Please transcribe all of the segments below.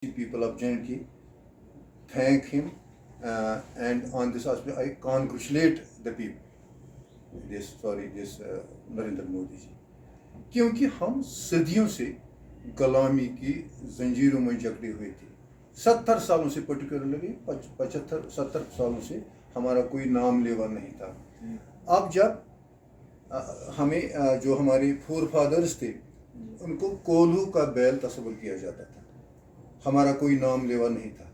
people of J&K thank him, and on this aspect I congratulate the people. This Narendra Modi ji, क्योंकि हम सदियों से गुलामी की जंजीरों में जकड़े हुए थे। 70 सालों से, पर्टिकुलरली 75-70 सालों से हमारा कोई नाम लेवा नहीं था। अब जब हमें जो हमारे फोर फादर्स थे उनको कोल्हू का बैल तस्वर किया जाता था, हमारा कोई नाम लेवा नहीं था।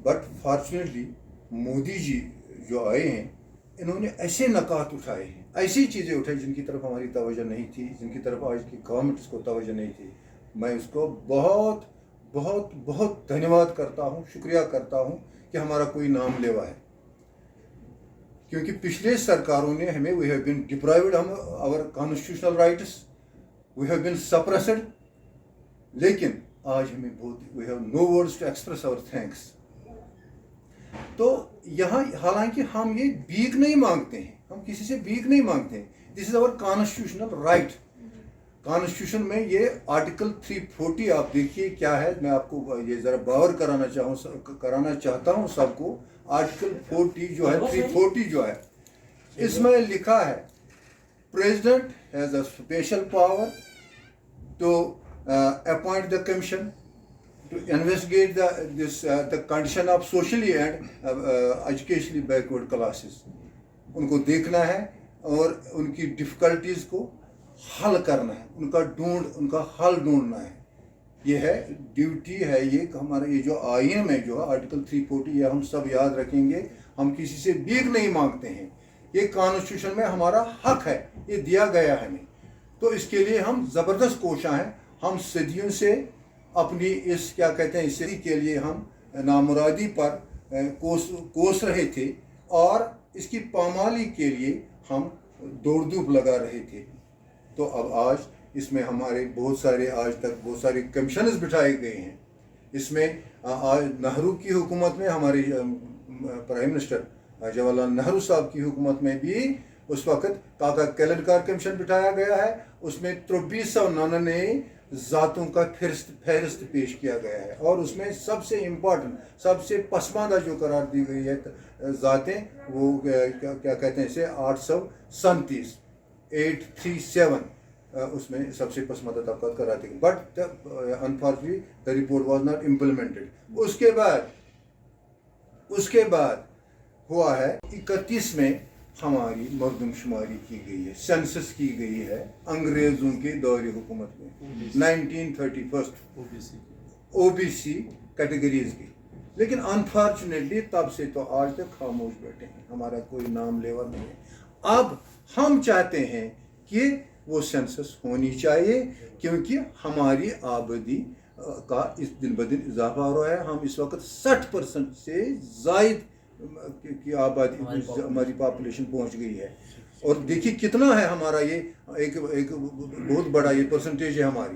बट फॉर्चुनेटली मोदी जी जो आए हैं, इन्होंने ऐसे नकात उठाए हैं, ऐसी चीज़ें उठाई जिनकी तरफ हमारी तवज्जो नहीं थी, जिनकी तरफ आज की गवर्नमेंट को तवज्जो नहीं थी। मैं उसको बहुत बहुत बहुत धन्यवाद करता हूँ, शुक्रिया करता हूँ कि हमारा कोई नाम लेवा है। क्योंकि पिछले सरकारों ने हमें, we have been deprived our constitutional rights, we have been suppressed, लेकिन आज हमें बहुत, we have no words to express our thanks. तो यहाँ हालांकि हम ये भीख नहीं मांगते हैं, हम किसी से भीख नहीं मांगते हैं। This is our constitutional right. Constitution में ये आर्टिकल 340 आप देखिए क्या है, मैं आपको ये ज़रा बावर कराना चाहता हूँ सबको। आर्टिकल 40 जो है, 340 जो है, इसमें लिखा है president has a special power to appoint the commission to investigate the condition of socially and educationally backward classes। उनको देखना है और उनकी डिफ़िकल्टीज़ को हल करना है, उनका हल ढूंढना है। ये है ड्यूटी है, ये हमारा ये जो आईन में जो है आर्टिकल 340, ये हम सब याद रखेंगे। हम किसी से भीख नहीं मांगते हैं, ये कॉन्स्टिट्यूशन में हमारा हक है, ये दिया गया है हमें। तो इसके लिए हम ज़बरदस्त कोशिश हैं। हम सदियों से अपनी इस क्या कहते हैं, इसी के लिए हम नामुरादी पर कोस रहे थे और इसकी पामाली के लिए हम दौड़ धूप लगा रहे थे। तो अब आज इसमें हमारे बहुत सारे, आज तक बहुत सारे कमीशनर्स बिठाए गए हैं। इसमें आज नेहरू की हुकूमत में, हमारे प्राइम मिनिस्टर जवाहरलाल नेहरू साहब की हुकूमत में भी उस वक़्त काका कैलेंडकार कमीशन बिठाया गया है। उसमें 2399 ज़ातों का फहरिस्त पेश किया गया है और उसमें सबसे इम्पोर्टेंट, सबसे पसमानदा जो करार दी गई है ज़ातें, वो क्या कहते हैं इसे, 837 837 उसमें सबसे पसमानदा तबका करार दी गई। But unfortunately the report was not implemented. उसके बाद हुआ है 31 में हमारी मरदमशुमारी की गई है, सेंसस की गई है अंग्रेज़ों के दौर हुकूमत में 1931 ओबीसी कैटेगरीज की। लेकिन अनफॉर्चुनेटली तब से तो आज तक खामोश बैठे हैं, हमारा कोई नाम लेवा नहीं है। अब हम चाहते हैं कि वो सेंसस होनी चाहिए, क्योंकि हमारी आबादी का इस दिन ब दिन इजाफा हो रहा है। हम इस वक्त 60% से ज़ायद की आबादी, हमारी पॉपुलेशन पहुंच गई है। और देखिए कितना है हमारा, ये एक बहुत बड़ा ये परसेंटेज है हमारी।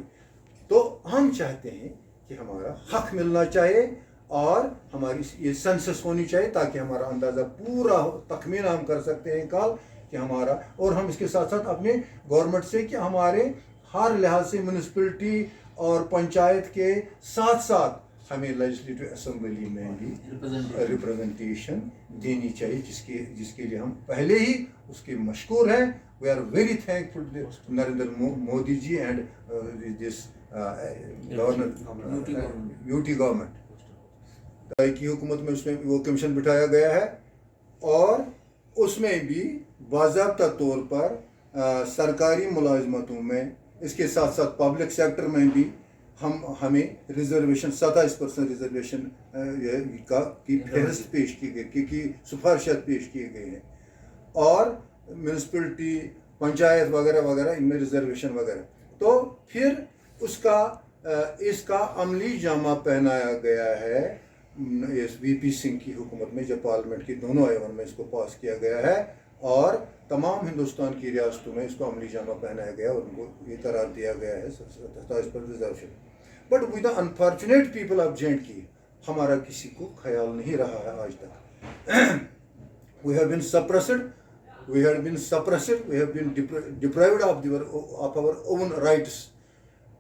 तो हम चाहते हैं कि हमारा हक मिलना चाहिए और हमारी ये सेंसस होनी चाहिए, ताकि हमारा अंदाज़ा पूरा तखमीना हम कर सकते हैं कल कि हमारा, और हम इसके साथ साथ अपने गवर्नमेंट से कि हमारे हर लिहाज से म्यूनसिपलिटी और पंचायत के साथ साथ हमें लेजिस्लेटिव असेंबली में भी रिप्रेजेंटेशन देनी चाहिए, जिसके लिए हम पहले ही उसके मशकूर हैं। We are very thankful to Narendra Modi ji and this governor UT government की हुकूमत में। उसमें वो कमीशन बिठाया गया है और उसमें भी बाज़ाब्ता तौर पर सरकारी मुलाजमतों में, इसके साथ साथ पब्लिक सेक्टर में भी हमें रिजर्वेशन 27% रिजर्वेशन की फहरिस्त पेश की गई, की सिफारिशात पेश किए गए हैं। और म्यूनसिपलिटी, पंचायत वगैरह वगैरह, इनमें रिजर्वेशन वगैरह। तो फिर इसका अमली जामा पहनाया गया है इस वीपी सिंह की हुकूमत में, जब पार्लियामेंट की दोनों ऐवान में इसको पास किया गया है और तमाम हिंदुस्तान की रियासतों में इसको अमली जामा पहनाया गया और उनको ये करार दिया गया है 27% reservation. But with the unfortunate people of J&K हमारा किसी को ख्याल नहीं रहा है आज तक। We have been suppressed, we have been deprived of our own rights.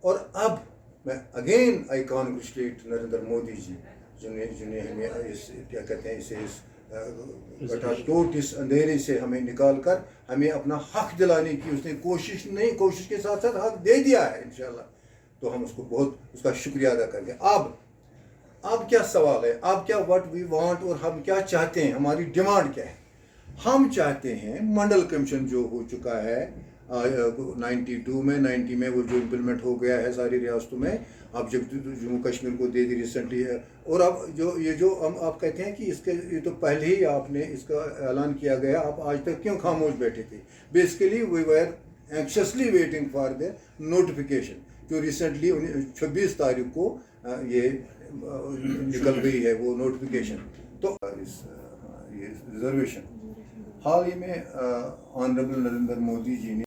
और अब میں again I congratulate Narendra Modi ji جنہیں ہمیں اس کیا کہتے ہیں اسے اس ٹوٹ اس اندھیرے سے ہمیں نکال کر ہمیں اپنا حق دلانے کی اس نے کوشش کے ساتھ ساتھ حق دے دیا ہے انشاءاللہ. تو ہم اس کو بہت اس کا شکریہ ادا کریں گے. اب کیا سوال ہے, اب کیا واٹ وی وانٹ, اور ہم کیا چاہتے ہیں, ہماری ڈیمانڈ کیا ہے. ہم چاہتے ہیں منڈل کمیشن جو ہو چکا ہے 90 میں وہ جو امپلیمنٹ ہو گیا ہے ساری ریاستوں میں, اب جب جموں کشمیر کو دے دی ریسنٹلی ہے, اور اب جو ہم آپ کہتے ہیں کہ اس کے یہ تو پہلے ہی آپ نے اس کا اعلان کیا گیا, آپ آج تک کیوں خاموش بیٹھے تھے. Basically we were anxiously waiting for the notification جو ریسنٹلی 26 تاریخ کو یہ نکل گئی ہے وہ نوٹیفیکیشن. تو یہ ریزرویشن حال ہی میں آنریبل نریندر مودی جی نے